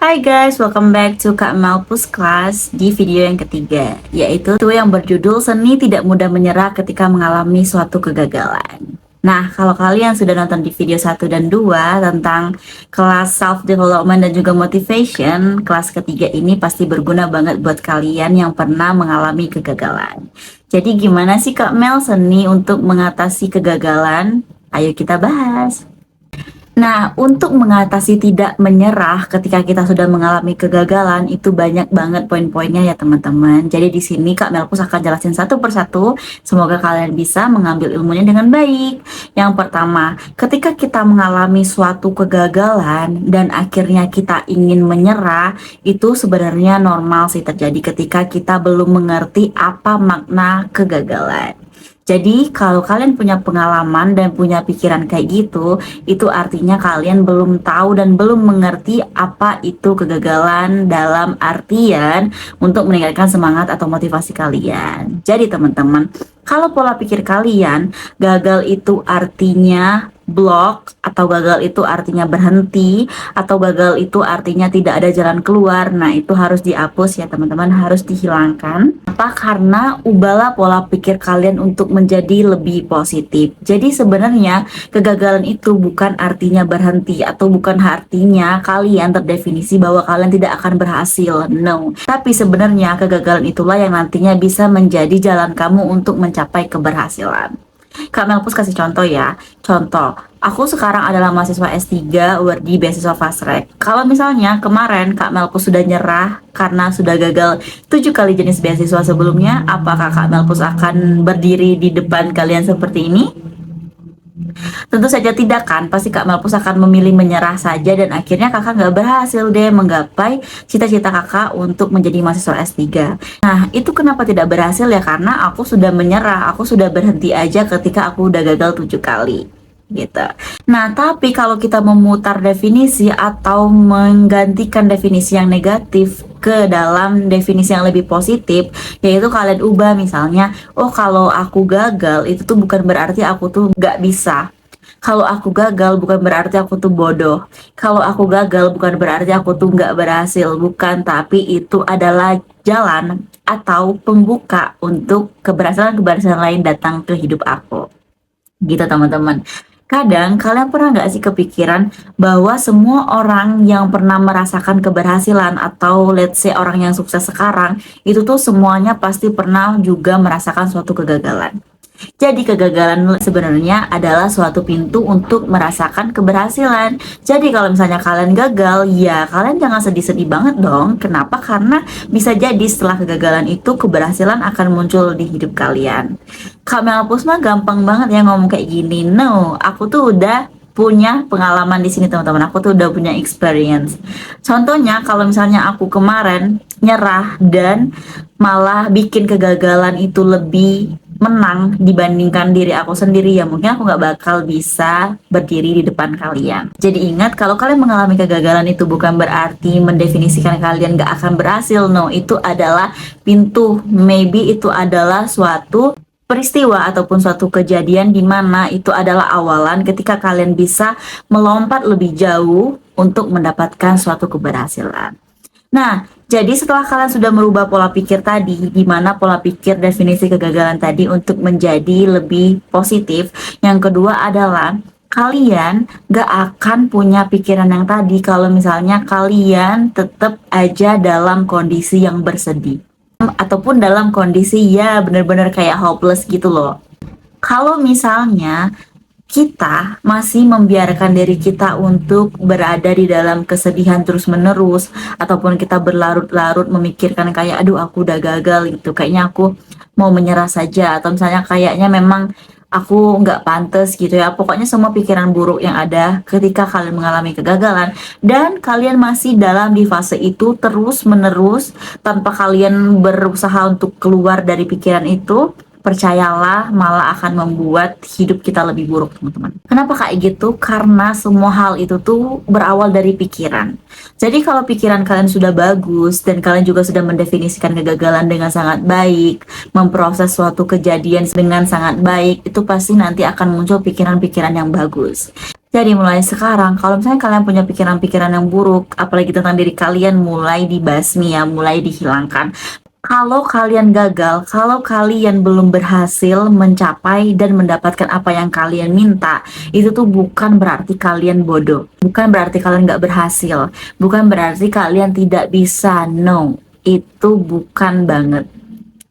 Hai guys, welcome back to Kak Malpus Class di video yang ketiga, yaitu yang berjudul Seni Tidak Mudah Menyerah Ketika Mengalami Suatu Kegagalan. Nah, kalau kalian sudah nonton di video 1 dan 2 tentang kelas self-development dan juga motivation, kelas ketiga ini pasti berguna banget buat kalian yang pernah mengalami kegagalan. Jadi gimana sih Kak Mel seni untuk mengatasi kegagalan? Ayo kita bahas. Nah, untuk mengatasi tidak menyerah ketika kita sudah mengalami kegagalan itu banyak banget poin-poinnya ya teman-teman. Jadi di sini Kak Melpus akan jelasin satu persatu. Semoga kalian bisa mengambil ilmunya dengan baik. Yang pertama, ketika kita mengalami suatu kegagalan dan akhirnya kita ingin menyerah, itu sebenarnya normal sih terjadi ketika kita belum mengerti apa makna kegagalan. Jadi kalau kalian punya pengalaman dan punya pikiran kayak gitu, itu artinya kalian belum tahu dan belum mengerti apa itu kegagalan dalam artian untuk meningkatkan semangat atau motivasi kalian. Jadi teman-teman, kalau pola pikir kalian gagal itu artinya block, atau gagal itu artinya berhenti, atau gagal itu artinya tidak ada jalan keluar, nah itu harus dihapus ya teman-teman, harus dihilangkan. Apa? Karena ubahlah pola pikir kalian untuk menjadi lebih positif. Jadi sebenarnya kegagalan itu bukan artinya berhenti, atau bukan artinya kalian terdefinisi bahwa kalian tidak akan berhasil, no. Tapi sebenarnya kegagalan itulah yang nantinya bisa menjadi jalan kamu untuk mencapai keberhasilan. Kak Melpus kasih contoh ya. Contoh, aku sekarang adalah mahasiswa S3 Wardi beasiswa Fast Track. Kalau misalnya kemarin Kak Melpus sudah nyerah karena sudah gagal 7 kali jenis beasiswa sebelumnya, apakah Kak Melpus akan berdiri di depan kalian seperti ini? Tentu saja tidak kan, pasti Kak Melpus akan memilih menyerah saja dan akhirnya kakak nggak berhasil deh menggapai cita-cita kakak untuk menjadi mahasiswa S3. Nah, itu kenapa tidak berhasil ya? Karena aku sudah menyerah, aku sudah berhenti aja ketika aku udah gagal 7 kali. Gitu. Nah, tapi kalau kita memutar definisi atau menggantikan definisi yang negatif ke dalam definisi yang lebih positif, yaitu kalian ubah misalnya, oh kalau aku gagal itu tuh bukan berarti aku tuh nggak bisa. Kalau aku gagal bukan berarti aku tuh bodoh. Kalau aku gagal bukan berarti aku tuh nggak berhasil. Bukan, tapi itu adalah jalan atau pembuka untuk keberhasilan-keberhasilan lain datang ke hidup aku. Gitu teman-teman. Kadang kalian pernah nggak sih kepikiran bahwa semua orang yang pernah merasakan keberhasilan atau let's say orang yang sukses sekarang itu tuh semuanya pasti pernah juga merasakan suatu kegagalan. Jadi kegagalan sebenarnya adalah suatu pintu untuk merasakan keberhasilan. Jadi kalau misalnya kalian gagal, ya kalian jangan sedih-sedih banget dong. Kenapa? Karena bisa jadi setelah kegagalan itu keberhasilan akan muncul di hidup kalian. Kak Melpus mah gampang banget ya ngomong kayak gini. No, aku tuh udah punya pengalaman di sini teman-teman. Aku tuh udah punya experience. Contohnya kalau misalnya aku kemarin nyerah dan malah bikin kegagalan itu lebih menang dibandingkan diri aku sendiri, ya mungkin aku nggak bakal bisa berdiri di depan kalian. Jadi ingat, kalau kalian mengalami kegagalan itu bukan berarti mendefinisikan kalian nggak akan berhasil. No, itu adalah pintu. Maybe itu adalah suatu peristiwa ataupun suatu kejadian di mana itu adalah awalan ketika kalian bisa melompat lebih jauh untuk mendapatkan suatu keberhasilan. Nah, jadi setelah kalian sudah merubah pola pikir tadi, di mana pola pikir definisi kegagalan tadi untuk menjadi lebih positif, yang kedua adalah kalian gak akan punya pikiran yang tadi kalau misalnya kalian tetap aja dalam kondisi yang bersedih. Ataupun dalam kondisi ya bener-bener kayak hopeless gitu loh. Kalau misalnya kita masih membiarkan diri kita untuk berada di dalam kesedihan terus-menerus, ataupun kita berlarut-larut memikirkan kayak aduh aku udah gagal gitu, kayaknya aku mau menyerah saja, atau misalnya kayaknya memang aku nggak pantas gitu ya, pokoknya semua pikiran buruk yang ada ketika kalian mengalami kegagalan dan kalian masih dalam di fase itu terus-menerus tanpa kalian berusaha untuk keluar dari pikiran itu, percayalah malah akan membuat hidup kita lebih buruk teman-teman. Kenapa kayak gitu? Karena semua hal itu tuh berawal dari pikiran. Jadi kalau pikiran kalian sudah bagus dan kalian juga sudah mendefinisikan kegagalan dengan sangat baik, memproses suatu kejadian dengan sangat baik, itu pasti nanti akan muncul pikiran-pikiran yang bagus. Jadi mulai sekarang, kalau misalnya kalian punya pikiran-pikiran yang buruk, apalagi tentang diri kalian, mulai dibasmi ya, mulai dihilangkan. Kalau kalian gagal, kalau kalian belum berhasil mencapai dan mendapatkan apa yang kalian minta, itu tuh bukan berarti kalian bodoh, bukan berarti kalian nggak berhasil, bukan berarti kalian tidak bisa. No, itu bukan banget.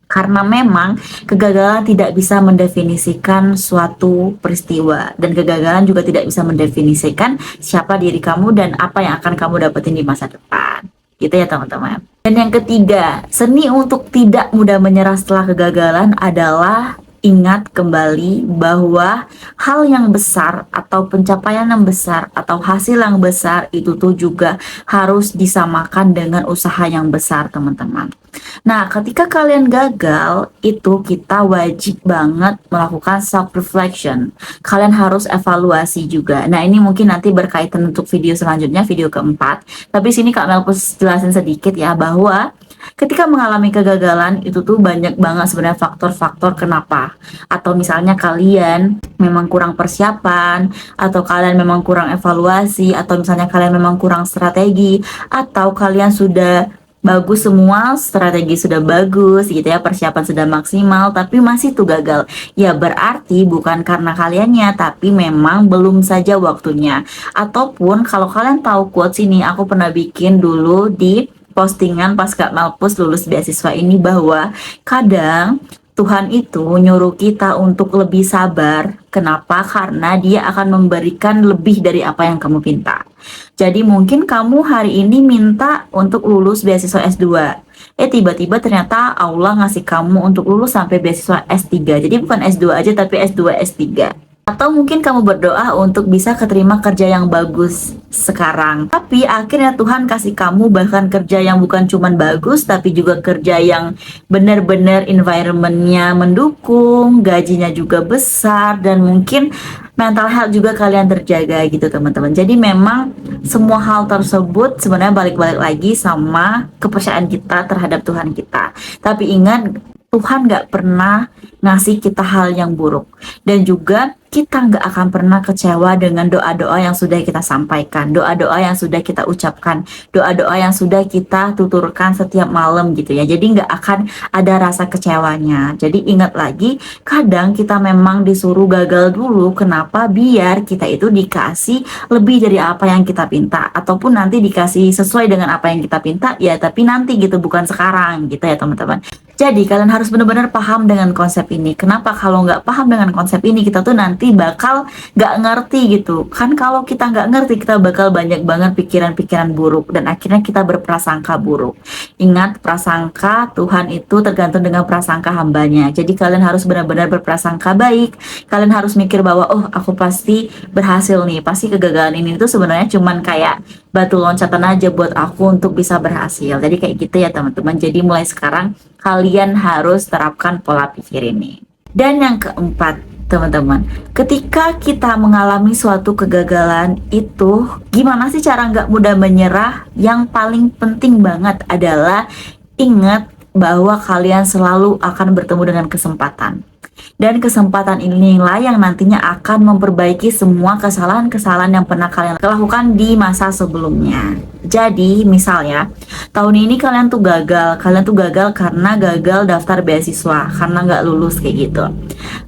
Karena memang kegagalan tidak bisa mendefinisikan suatu peristiwa, dan kegagalan juga tidak bisa mendefinisikan siapa diri kamu dan apa yang akan kamu dapetin di masa depan. Gitu ya teman-teman. Dan yang ketiga, seni untuk tidak mudah menyerah setelah kegagalan adalah ingat kembali bahwa hal yang besar atau pencapaian yang besar atau hasil yang besar itu tuh juga harus disamakan dengan usaha yang besar, teman-teman. Nah, ketika kalian gagal, itu kita wajib banget melakukan self reflection. Kalian harus evaluasi juga. Nah, ini mungkin nanti berkaitan untuk video selanjutnya, video keempat. Tapi sini Kak Melpus jelasin sedikit ya, bahwa ketika mengalami kegagalan itu tuh banyak banget sebenarnya faktor-faktor kenapa. Atau misalnya kalian memang kurang persiapan, atau kalian memang kurang evaluasi, atau misalnya kalian memang kurang strategi, atau kalian sudah bagus semua, strategi sudah bagus gitu ya, persiapan sudah maksimal, tapi masih tuh gagal. Ya berarti bukan karena kaliannya, tapi memang belum saja waktunya. Ataupun kalau kalian tahu quotes ini, aku pernah bikin dulu di postingan pas Kak Malpus lulus beasiswa ini, bahwa kadang Tuhan itu nyuruh kita untuk lebih sabar. Kenapa? Karena dia akan memberikan lebih dari apa yang kamu minta. Jadi mungkin kamu hari ini minta untuk lulus beasiswa S2. Tiba-tiba ternyata Allah ngasih kamu untuk lulus sampai beasiswa S3. Jadi bukan S2 aja tapi S2, S3. Atau mungkin kamu berdoa untuk bisa keterima kerja yang bagus sekarang, tapi akhirnya Tuhan kasih kamu bahkan kerja yang bukan cuman bagus, tapi juga kerja yang benar-benar environmentnya mendukung, gajinya juga besar, dan mungkin mental health juga kalian terjaga gitu teman-teman. Jadi memang semua hal tersebut sebenarnya balik-balik lagi sama kepercayaan kita terhadap Tuhan kita. Tapi ingat, Tuhan gak pernah ngasih kita hal yang buruk. Dan juga kita nggak akan pernah kecewa dengan doa-doa yang sudah kita sampaikan, doa-doa yang sudah kita ucapkan, doa-doa yang sudah kita tuturkan setiap malam gitu ya. Jadi nggak akan ada rasa kecewanya. Jadi ingat lagi, kadang kita memang disuruh gagal dulu. Kenapa? Biar kita itu dikasih lebih dari apa yang kita pinta, ataupun nanti dikasih sesuai dengan apa yang kita pinta ya, tapi nanti gitu, bukan sekarang gitu ya teman-teman. Jadi kalian harus benar-benar paham dengan konsep ini. Kenapa? Kalau nggak paham dengan konsep ini, kita tuh nanti bakal nggak ngerti gitu kan. Kalau kita nggak ngerti, kita bakal banyak banget pikiran-pikiran buruk, dan akhirnya kita berprasangka buruk. Ingat, prasangka Tuhan itu tergantung dengan prasangka hambanya. Jadi kalian harus benar-benar berprasangka baik. Kalian harus mikir bahwa oh, aku pasti berhasil nih, pasti kegagalan ini itu sebenarnya cuman kayak batu loncatan aja buat aku untuk bisa berhasil. Jadi kayak gitu ya teman-teman. Jadi mulai sekarang kalian harus terapkan pola pikir ini. Dan yang keempat, teman-teman, ketika kita mengalami suatu kegagalan itu, gimana sih cara nggak mudah menyerah? Yang paling penting banget adalah ingat bahwa kalian selalu akan bertemu dengan kesempatan. Dan kesempatan inilah yang nantinya akan memperbaiki semua kesalahan-kesalahan yang pernah kalian lakukan di masa sebelumnya. Jadi misalnya tahun ini kalian tuh gagal karena gagal daftar beasiswa, karena nggak lulus kayak gitu.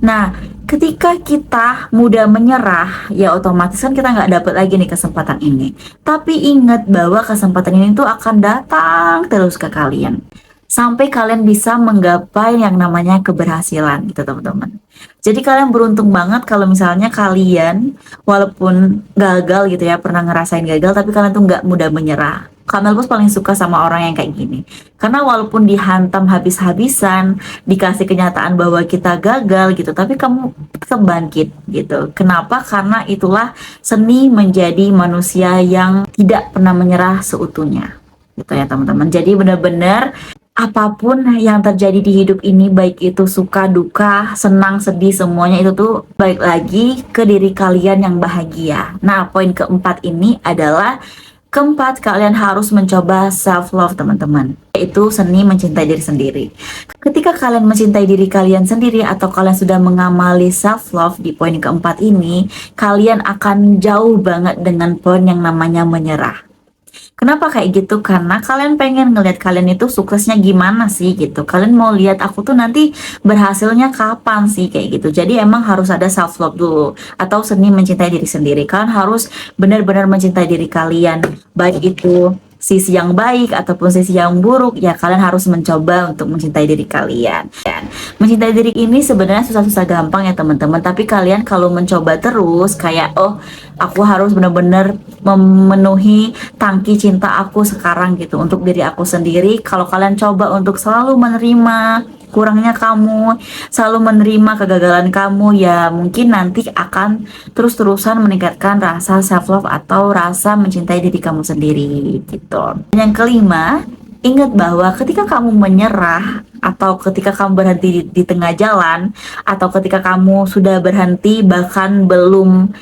Nah, ketika kita mudah menyerah, ya otomatis kan kita nggak dapat lagi nih kesempatan ini. Tapi ingat bahwa kesempatan ini tuh akan datang terus ke kalian sampai kalian bisa menggapai yang namanya keberhasilan gitu teman-teman. Jadi kalian beruntung banget kalau misalnya kalian walaupun gagal gitu ya, pernah ngerasain gagal, tapi kalian tuh nggak mudah menyerah. Kak Melpus paling suka sama orang yang kayak gini, karena walaupun dihantam habis-habisan, dikasih kenyataan bahwa kita gagal gitu, tapi kamu tetap bangkit gitu. Kenapa? Karena itulah seni menjadi manusia yang tidak pernah menyerah seutuhnya gitu ya teman-teman. Jadi benar-benar apapun yang terjadi di hidup ini, baik itu suka, duka, senang, sedih, semuanya itu tuh balik lagi ke diri kalian yang bahagia. Nah, poin keempat ini adalah, keempat, kalian harus mencoba self love teman-teman. yaitu seni mencintai diri sendiri. Ketika kalian mencintai diri kalian sendiri atau kalian sudah mengamali self love di poin keempat ini, kalian akan jauh banget dengan poin yang namanya menyerah. Kenapa kayak gitu? Karena kalian pengen ngelihat kalian itu suksesnya gimana sih gitu. Kalian mau lihat aku tuh nanti berhasilnya kapan sih kayak gitu. Jadi emang harus ada self love dulu atau seni mencintai diri sendiri. Kalian harus benar-benar mencintai diri kalian, baik itu sisi yang baik ataupun sisi yang buruk, ya kalian harus mencoba untuk mencintai diri kalian. Mencintai diri ini sebenarnya susah-susah gampang ya teman-teman, tapi kalian kalau mencoba terus kayak oh aku harus benar-benar memenuhi tangki cinta aku sekarang gitu untuk diri aku sendiri. Kalau kalian coba untuk selalu menerima kurangnya kamu, selalu menerima kegagalan kamu, ya mungkin nanti akan terus-terusan meningkatkan rasa self love atau rasa mencintai diri kamu sendiri gitu. Yang kelima, ingat bahwa ketika kamu menyerah atau ketika kamu berhenti di tengah jalan atau ketika kamu sudah berhenti bahkan belum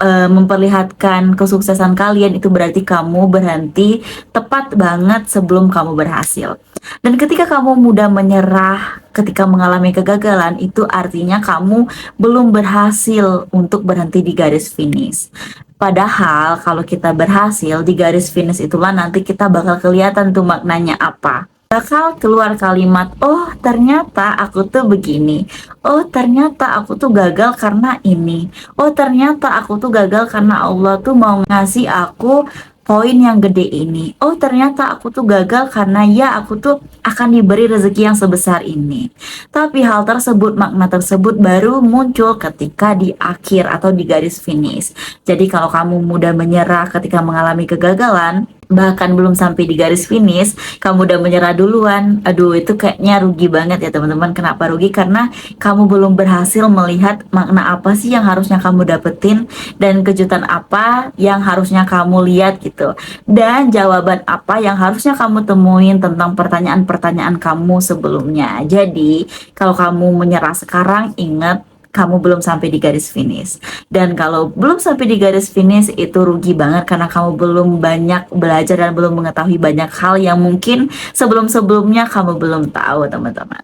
memperlihatkan kesuksesan kalian, itu berarti kamu berhenti tepat banget sebelum kamu berhasil. Dan ketika kamu mudah menyerah ketika mengalami kegagalan, itu artinya kamu belum berhasil untuk berhenti di garis finish. Padahal kalau kita berhasil di garis finish itulah nanti kita bakal kelihatan tuh maknanya apa. Bakal keluar kalimat, oh ternyata aku tuh begini, oh ternyata aku tuh gagal karena ini, oh ternyata aku tuh gagal karena Allah tuh mau ngasih aku poin yang gede ini, oh ternyata aku tuh gagal karena ya aku tuh akan diberi rezeki yang sebesar ini. Tapi hal tersebut, makna tersebut baru muncul ketika di akhir atau di garis finish. Jadi kalau kamu mudah menyerah ketika mengalami kegagalan, bahkan belum sampai di garis finish kamu udah menyerah duluan, aduh itu kayaknya rugi banget ya teman-teman. Kenapa rugi? Karena kamu belum berhasil melihat makna apa sih yang harusnya kamu dapetin dan kejutan apa yang harusnya kamu lihat gitu, dan jawaban apa yang harusnya kamu temuin tentang pertanyaan-pertanyaan kamu sebelumnya. Jadi kalau kamu menyerah sekarang, ingat kamu belum sampai di garis finish. Dan kalau belum sampai di garis finish itu rugi banget karena kamu belum banyak belajar dan belum mengetahui banyak hal yang mungkin sebelum-sebelumnya kamu belum tahu teman-teman.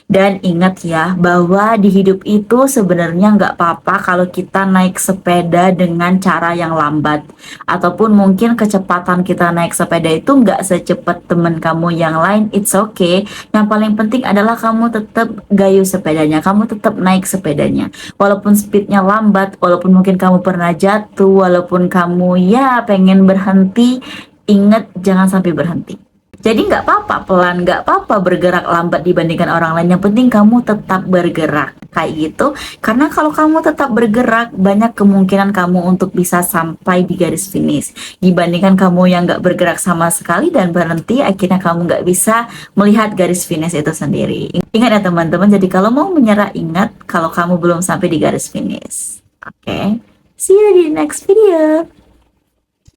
Dan ingat ya bahwa di hidup itu sebenarnya nggak apa-apa kalau kita naik sepeda dengan cara yang lambat, ataupun mungkin kecepatan kita naik sepeda itu nggak secepat temen kamu yang lain. It's okay. Yang paling penting adalah kamu tetap gayu sepedanya, kamu tetap naik sepedanya. Walaupun speednya lambat, walaupun mungkin kamu pernah jatuh, walaupun kamu ya pengen berhenti, ingat jangan sampai berhenti. Jadi nggak apa-apa pelan, nggak apa-apa bergerak lambat dibandingkan orang lain. Yang penting kamu tetap bergerak kayak gitu. Karena kalau kamu tetap bergerak, banyak kemungkinan kamu untuk bisa sampai di garis finish. Dibandingkan kamu yang nggak bergerak sama sekali dan berhenti, akhirnya kamu nggak bisa melihat garis finish itu sendiri. Ingat ya teman-teman. Jadi kalau mau menyerah, ingat kalau kamu belum sampai di garis finish. Oke, see you di next video.